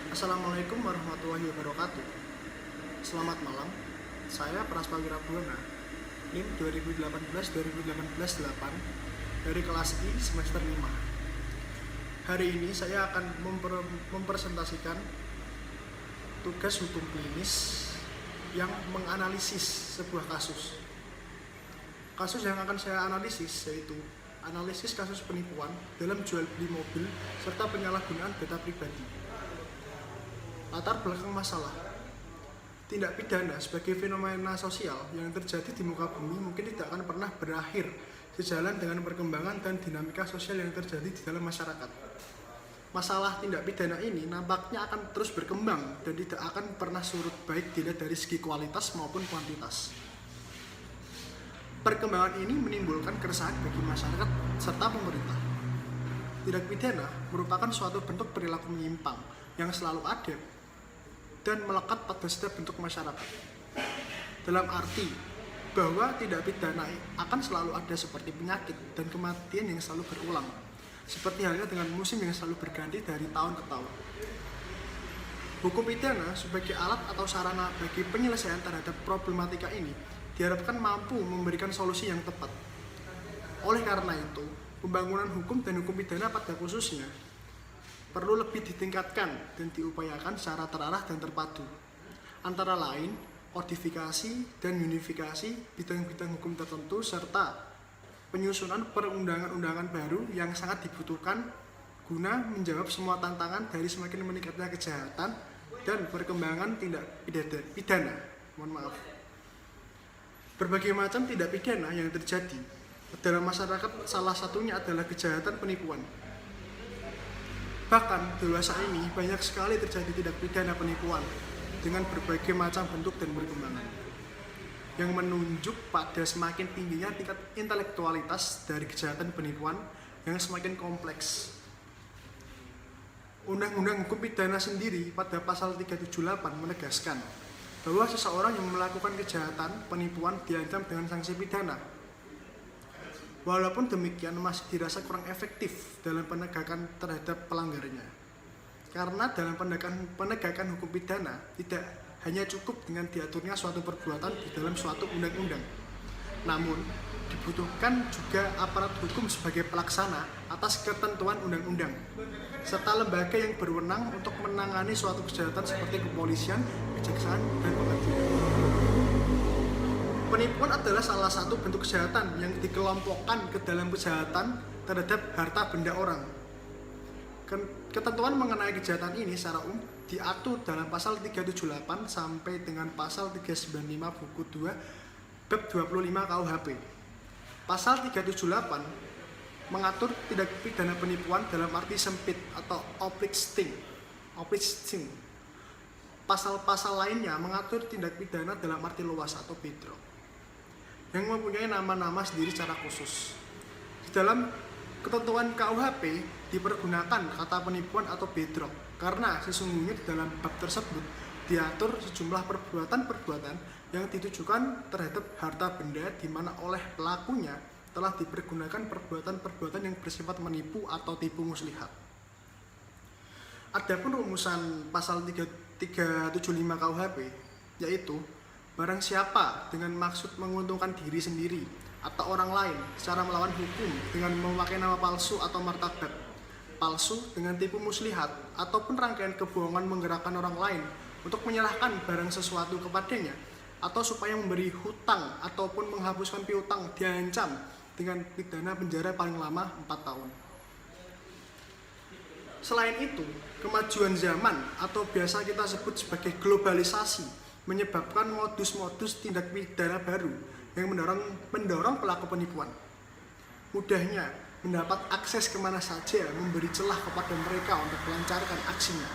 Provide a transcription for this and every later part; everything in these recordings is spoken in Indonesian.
Assalamualaikum warahmatullahi wabarakatuh. Selamat malam. Saya Praspawira Buwana, NIM 2018-2018-8 dari kelas I semester 5. Hari ini saya akan mempresentasikan tugas hukum klinis yang menganalisis sebuah kasus. Kasus yang akan saya analisis yaitu analisis kasus penipuan dalam jual beli mobil serta penyalahgunaan data pribadi. Latar belakang masalah. Tindak pidana sebagai fenomena sosial yang terjadi di muka bumi mungkin tidak akan pernah berakhir sejalan dengan perkembangan dan dinamika sosial yang terjadi di dalam masyarakat. Masalah tindak pidana ini nampaknya akan terus berkembang dan tidak akan pernah surut baik dilihat dari segi kualitas maupun kuantitas. Perkembangan ini menimbulkan keresahan bagi masyarakat serta pemerintah. Tindak pidana merupakan suatu bentuk perilaku menyimpang yang selalu ada dan melekat pada setiap bentuk masyarakat. Dalam arti bahwa tindak pidana akan selalu ada seperti penyakit dan kematian yang selalu berulang, seperti halnya dengan musim yang selalu berganti dari tahun ke tahun. Hukum pidana sebagai alat atau sarana bagi penyelesaian terhadap problematika ini diharapkan mampu memberikan solusi yang tepat. Oleh karena itu, pembangunan hukum dan hukum pidana pada khususnya perlu lebih ditingkatkan dan diupayakan secara terarah dan terpadu. Antara lain, kodifikasi dan unifikasi bidang-bidang hukum tertentu serta penyusunan perundang-undangan baru yang sangat dibutuhkan guna menjawab semua tantangan dari semakin meningkatnya kejahatan dan perkembangan tindak pidana. Berbagai macam tindak pidana yang terjadi dalam masyarakat, salah satunya adalah kejahatan penipuan. Bahkan dewasa ini banyak sekali terjadi tindak pidana penipuan dengan berbagai macam bentuk dan perkembangan, yang menunjuk pada semakin tingginya tingkat intelektualitas dari kejahatan penipuan yang semakin kompleks. Undang-Undang Hukum Pidana sendiri pada pasal 378 menegaskan bahwa seseorang yang melakukan kejahatan penipuan diancam dengan sanksi pidana. Walaupun demikian masih dirasa kurang efektif dalam penegakan terhadap pelanggarnya. Karena dalam penegakan hukum pidana tidak hanya cukup dengan diaturnya suatu perbuatan di dalam suatu undang-undang. Namun, dibutuhkan juga aparat hukum sebagai pelaksana atas ketentuan undang-undang, serta lembaga yang berwenang untuk menangani suatu kejahatan seperti kepolisian, kejaksaan, dan pengadilan. Penipuan adalah salah satu bentuk kejahatan yang dikelompokkan ke dalam kejahatan terhadap harta benda orang. Ketentuan mengenai kejahatan ini secara umum diatur dalam pasal 378 sampai dengan pasal 395 buku 2 bab 25 KUHP. Pasal 378 mengatur tindak pidana penipuan dalam arti sempit atau oblique sting. Pasal-pasal lainnya mengatur tindak pidana dalam arti luas atau bedrock, yang mempunyai nama-nama sendiri secara khusus. Di dalam ketentuan KUHP dipergunakan kata penipuan atau bedrock karena sesungguhnya di dalam bab tersebut diatur sejumlah perbuatan-perbuatan yang ditujukan terhadap harta benda di mana oleh pelakunya telah dipergunakan perbuatan-perbuatan yang bersifat menipu atau tipu muslihat. Adapun rumusan pasal 375 KUHP yaitu barang siapa dengan maksud menguntungkan diri sendiri atau orang lain secara melawan hukum dengan memakai nama palsu atau martabat palsu dengan tipu muslihat ataupun rangkaian kebohongan menggerakkan orang lain untuk menyerahkan barang sesuatu kepadanya atau supaya memberi hutang ataupun menghapuskan piutang diancam dengan pidana penjara paling lama 4 tahun. Selain itu, kemajuan zaman atau biasa kita sebut sebagai globalisasi menyebabkan modus-modus tindak pidana baru yang mendorong pelaku penipuan. Mudahnya mendapat akses kemana saja memberi celah kepada mereka untuk melancarkan aksinya.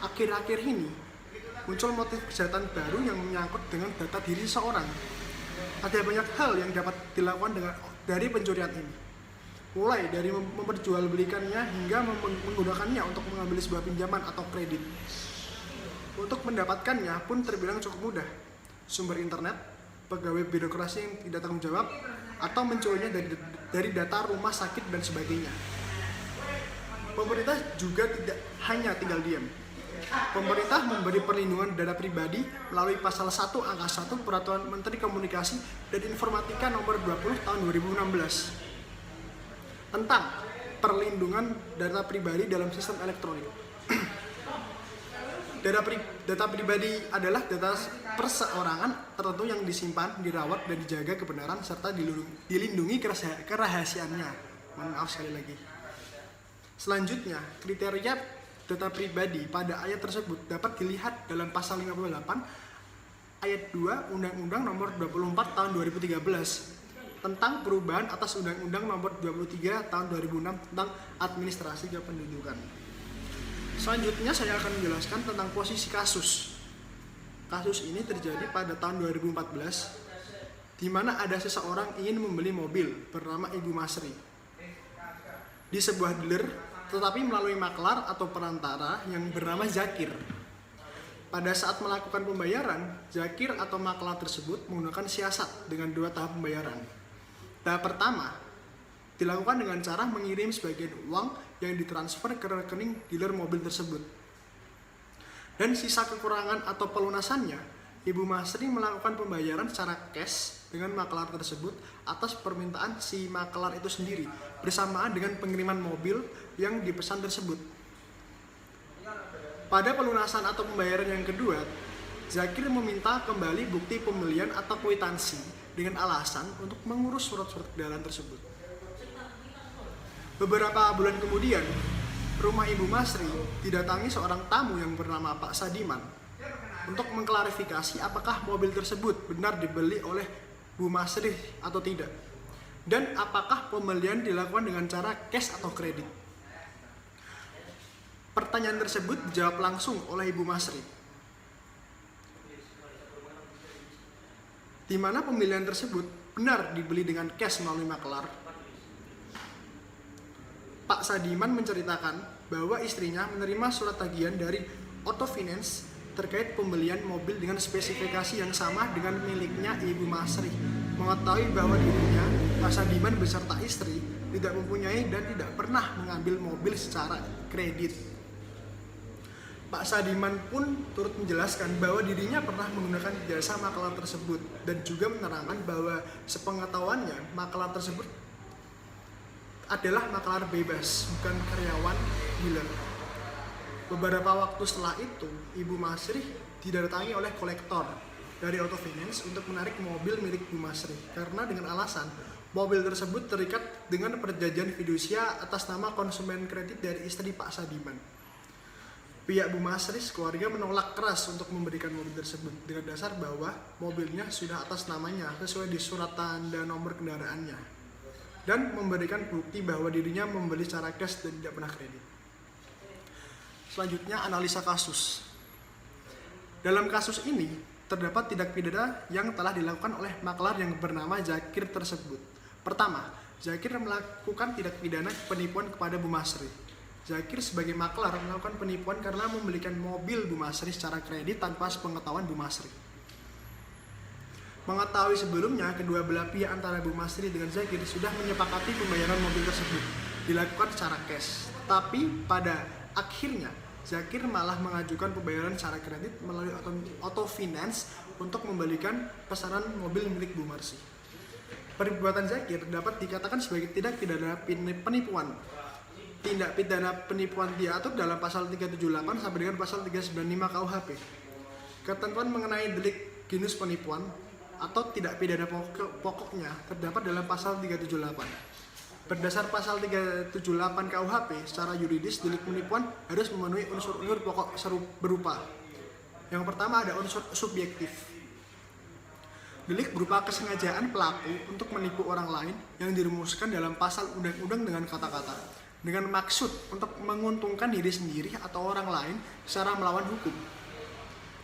Akhir-akhir ini muncul motif kejahatan baru yang menyangkut dengan data diri seseorang. Ada banyak hal yang dapat dilakukan dari pencurian ini, mulai dari memperjualbelikannya hingga menggunakannya untuk mengambil sebuah pinjaman atau kredit. Untuk mendapatkannya pun terbilang cukup mudah. Sumber internet, pegawai birokrasi yang tidak tanggung jawab, atau mencurinya dari data rumah sakit dan sebagainya. Pemerintah juga tidak hanya tinggal diam. Pemerintah memberi perlindungan data pribadi melalui pasal 1 angka 1 Peraturan Menteri Komunikasi dan Informatika nomor 20 tahun 2016 tentang perlindungan data pribadi dalam sistem elektronik. Data pribadi adalah data perseorangan tertentu yang disimpan, dirawat, dan dijaga kebenaran serta dilindungi kerahasiaannya. Maaf sekali lagi. Selanjutnya, kriteria data pribadi pada ayat tersebut dapat dilihat dalam pasal 58 ayat 2 Undang-Undang nomor 24 tahun 2013 tentang perubahan atas Undang-Undang nomor 23 tahun 2006 tentang administrasi kependudukan. Selanjutnya saya akan menjelaskan tentang posisi kasus. Kasus ini terjadi pada tahun 2014 di mana ada seseorang ingin membeli mobil bernama Ibu Masri di sebuah dealer, tetapi melalui maklar atau perantara yang bernama Zakir. Pada saat melakukan pembayaran, Zakir atau maklar tersebut menggunakan siasat dengan 2 tahap pembayaran. Tahap pertama dilakukan dengan cara mengirim sebagian uang yang ditransfer ke rekening dealer mobil tersebut. Dan sisa kekurangan atau pelunasannya, Ibu Masri melakukan pembayaran secara cash dengan maklar tersebut atas permintaan si maklar itu sendiri bersamaan dengan pengiriman mobil yang dipesan tersebut. Pada pelunasan atau pembayaran yang kedua, Zakir meminta kembali bukti pembelian atau kwitansi dengan alasan untuk mengurus surat-surat kendaraan tersebut. Beberapa bulan kemudian, rumah Ibu Masri didatangi seorang tamu yang bernama Pak Sadiman untuk mengklarifikasi apakah mobil tersebut benar dibeli oleh Bu Masri atau tidak, dan apakah pembelian dilakukan dengan cara cash atau kredit. Pertanyaan tersebut dijawab langsung oleh Ibu Masri, di mana pembelian tersebut benar dibeli dengan cash melalui maklar. Pak Sadiman menceritakan bahwa istrinya menerima surat tagihan dari Auto Finance terkait pembelian mobil dengan spesifikasi yang sama dengan miliknya Ibu Masri. Mengetahui bahwa dirinya, Pak Sadiman beserta istri, tidak mempunyai dan tidak pernah mengambil mobil secara kredit. Pak Sadiman pun turut menjelaskan bahwa dirinya pernah menggunakan jasa maklar tersebut dan juga menerangkan bahwa sepengetahuannya maklar tersebut adalah maklar bebas, bukan karyawan dealer. Beberapa waktu setelah itu, Ibu Masri didatangi oleh kolektor dari Auto Finance untuk menarik mobil milik Bu Masri karena dengan alasan mobil tersebut terikat dengan perjanjian fidusia atas nama konsumen kredit dari istri Pak Sadiman. Pihak Bu Masri keluarga menolak keras untuk memberikan mobil tersebut dengan dasar bahwa mobilnya sudah atas namanya sesuai di surat tanda nomor kendaraannya, dan memberikan bukti bahwa dirinya membeli secara cash dan tidak pernah kredit. Selanjutnya, analisa kasus. Dalam kasus ini, terdapat tindak pidana yang telah dilakukan oleh maklar yang bernama Zakir tersebut. Pertama, Zakir melakukan tindak pidana penipuan kepada Bu Masri. Zakir sebagai maklar melakukan penipuan karena membelikan mobil Bu Masri secara kredit tanpa sepengetahuan Bu Masri. Mengetahui sebelumnya, kedua belah pihak antara Bu Masri dengan Zakir sudah menyepakati pembayaran mobil tersebut dilakukan secara cash. Tapi pada akhirnya, Zakir malah mengajukan pembayaran secara kredit melalui Auto Finance untuk membelikan pesanan mobil milik Bu Masri. Perbuatan Zakir dapat dikatakan sebagai tindak pidana penipuan. Tindak pidana penipuan diatur dalam pasal 378 sampai dengan pasal 395 KUHP. Ketentuan mengenai delik genus penipuan atau tidak pidana pokoknya terdapat dalam pasal 378. Berdasar pasal 378 KUHP, secara yuridis delik penipuan harus memenuhi unsur-unsur pokok berupa. Yang pertama ada unsur subjektif. Delik berupa kesengajaan pelaku untuk menipu orang lain yang dirumuskan dalam pasal undang-undang dengan kata-kata dengan maksud untuk menguntungkan diri sendiri atau orang lain secara melawan hukum.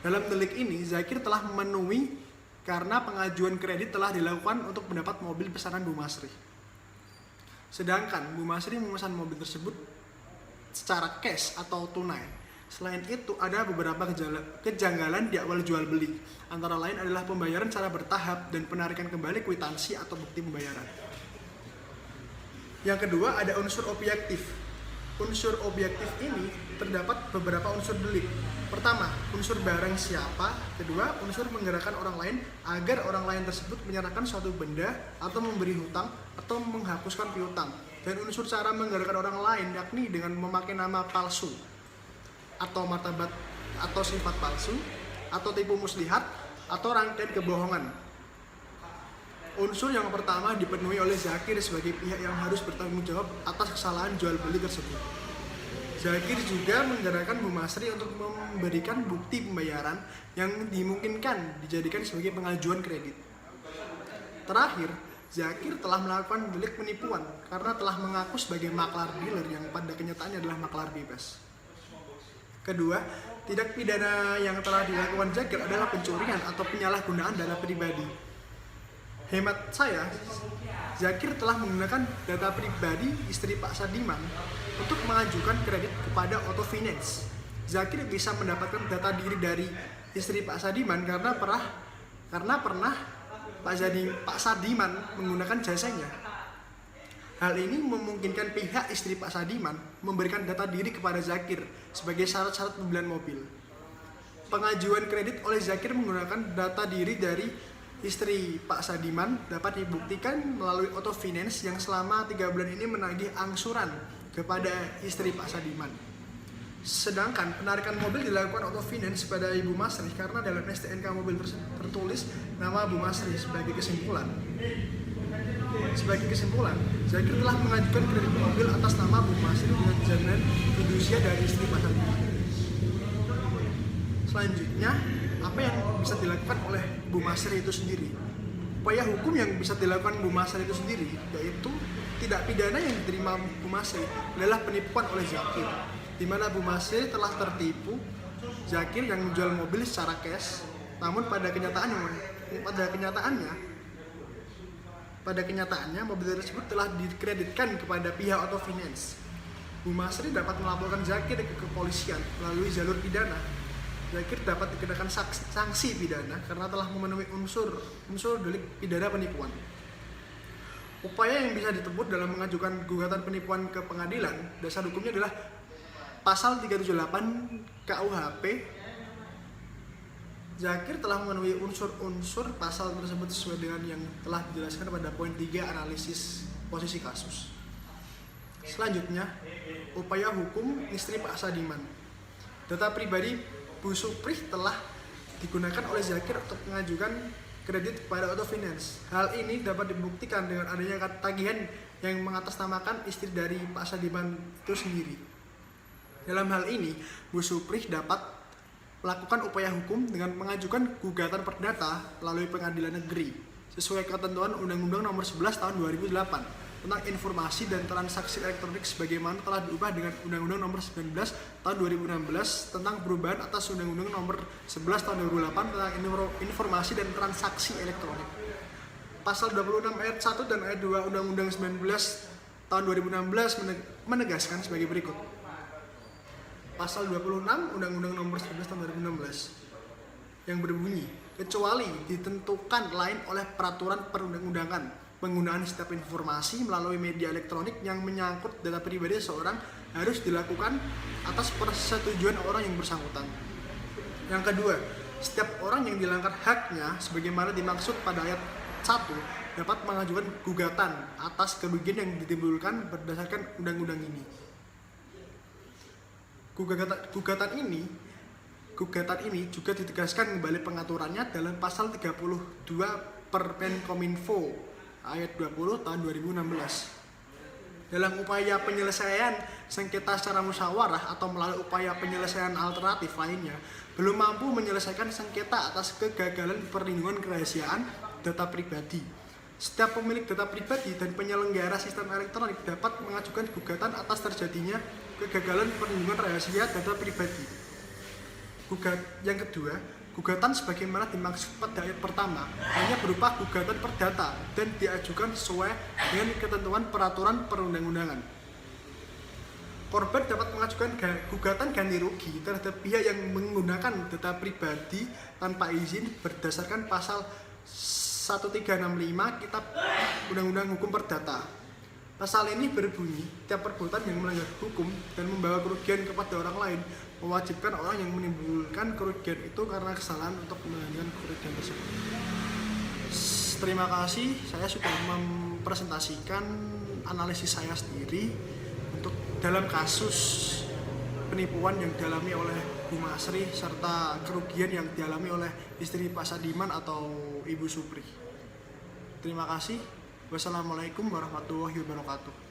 Dalam delik ini, Zakir telah memenuhi karena pengajuan kredit telah dilakukan untuk mendapat mobil pesanan Bu Masri. Sedangkan Bu Masri memesan mobil tersebut secara cash atau tunai. Selain itu, ada beberapa kejanggalan di awal jual beli. Antara lain adalah pembayaran secara bertahap dan penarikan kembali kwitansi atau bukti pembayaran. Yang kedua, ada unsur objektif. unsur objektif ini terdapat beberapa unsur delik. Pertama, unsur barang siapa. Kedua, unsur menggerakkan orang lain agar orang lain tersebut menyerahkan suatu benda atau memberi hutang atau menghapuskan piutang. Dan unsur cara menggerakkan orang lain yakni dengan memakai nama palsu atau martabat atau sifat palsu atau tipu muslihat atau rangkaian kebohongan. Unsur yang pertama dipenuhi oleh Zakir sebagai pihak yang harus bertanggung jawab atas kesalahan jual beli tersebut. Zakir juga menggerakkan Bu Masri untuk memberikan bukti pembayaran yang dimungkinkan dijadikan sebagai pengajuan kredit. Terakhir, Zakir telah melakukan delik penipuan karena telah mengaku sebagai maklar dealer yang pada kenyataannya adalah maklar bebas. Kedua, tindak pidana yang telah dilakukan Zakir adalah pencurian atau penyalahgunaan dana pribadi. Hemat saya, Zakir telah menggunakan data pribadi istri Pak Sadiman untuk mengajukan kredit kepada Auto Finance. Zakir bisa mendapatkan data diri dari istri Pak Sadiman karena pernah Pak Sadiman menggunakan jasanya. Hal ini memungkinkan pihak istri Pak Sadiman memberikan data diri kepada Zakir sebagai syarat-syarat pembelian mobil. Pengajuan kredit oleh Zakir menggunakan data diri dari istri Pak Sadiman dapat dibuktikan melalui Auto Finance yang selama 3 bulan ini menagih angsuran kepada istri Pak Sadiman. Sedangkan penarikan mobil dilakukan Auto Finance pada Ibu Masri karena dalam STNK mobil tertulis nama Bu Masri. Sebagai kesimpulan, Zakir telah mengajukan kredit mobil atas nama Bu Masri dengan jaminan fidusia dari istri Pak Sadiman. Selanjutnya, apa yang bisa dilakukan oleh Bu Masri itu sendiri? Upaya hukum yang bisa dilakukan Bu Masri itu sendiri yaitu tindak pidana yang diterima Bu Masri adalah penipuan oleh Zakir, di mana Bu Masri telah tertipu Zakir yang menjual mobil secara cash, namun pada kenyataannya mobil tersebut telah dikreditkan kepada pihak Auto Finance. Bu Masri dapat melaporkan Zakir ke kepolisian melalui jalur pidana. Zakir dapat dikenakan sanksi pidana karena telah memenuhi unsur delik pidana penipuan. Upaya yang bisa ditempuh dalam mengajukan gugatan penipuan ke pengadilan, dasar hukumnya adalah pasal 378 KUHP. Zakir telah memenuhi unsur-unsur pasal tersebut sesuai dengan yang telah dijelaskan pada poin 3 analisis posisi kasus. Selanjutnya, upaya hukum istri Pak Sadiman. Data pribadi Bu Suprih telah digunakan oleh Zakir untuk mengajukan kredit kepada Auto Finance. Hal ini dapat dibuktikan dengan adanya tagihan yang mengatasnamakan istri dari Pak Sadiman itu sendiri. Dalam hal ini, Bu Suprih dapat melakukan upaya hukum dengan mengajukan gugatan perdata melalui pengadilan negeri sesuai ketentuan Undang-Undang Nomor 11 Tahun 2008 tentang informasi dan transaksi elektronik sebagaimana telah diubah dengan Undang-Undang Nomor 19 Tahun 2016 tentang perubahan atas Undang-Undang Nomor 11 Tahun 2008 tentang informasi dan transaksi elektronik. Pasal 26 ayat 1 dan ayat 2 Undang-Undang 19 Tahun 2016 menegaskan sebagai berikut. Pasal 26 Undang-Undang Nomor 11 Tahun 2016 yang berbunyi, kecuali ditentukan lain oleh peraturan perundang-undangan, penggunaan setiap informasi melalui media elektronik yang menyangkut data pribadi seseorang harus dilakukan atas persetujuan orang yang bersangkutan. Yang kedua, setiap orang yang dilanggar haknya sebagaimana dimaksud pada ayat 1 dapat mengajukan gugatan atas kerugian yang ditimbulkan berdasarkan undang-undang ini. Gugatan ini juga ditegaskan kembali pengaturannya dalam pasal 32 Permenkominfo ayat 20 tahun 2016. Dalam upaya penyelesaian sengketa secara musyawarah atau melalui upaya penyelesaian alternatif lainnya, belum mampu menyelesaikan sengketa atas kegagalan perlindungan kerahasiaan data pribadi. Setiap pemilik data pribadi dan penyelenggara sistem elektronik dapat mengajukan gugatan atas terjadinya kegagalan perlindungan rahasia data pribadi. Yang kedua, gugatan sebagaimana dimaksud pada ayat pertama hanya berupa gugatan perdata dan diajukan sesuai dengan ketentuan peraturan perundang-undangan. Korban dapat mengajukan gugatan ganti rugi terhadap pihak yang menggunakan data pribadi tanpa izin berdasarkan pasal 1365 Kitab Undang-Undang Hukum Perdata. Pasal ini berbunyi, tiap perbuatan yang melanggar hukum dan membawa kerugian kepada orang lain mewajibkan orang yang menimbulkan kerugian itu karena kesalahan untuk menangani kerugian tersebut. Terima kasih, saya sudah mempresentasikan analisis saya sendiri untuk dalam kasus penipuan yang dialami oleh Bu Masri serta kerugian yang dialami oleh istri Pak Sadiman atau Ibu Supri. Terima kasih. Wassalamualaikum warahmatullahi wabarakatuh.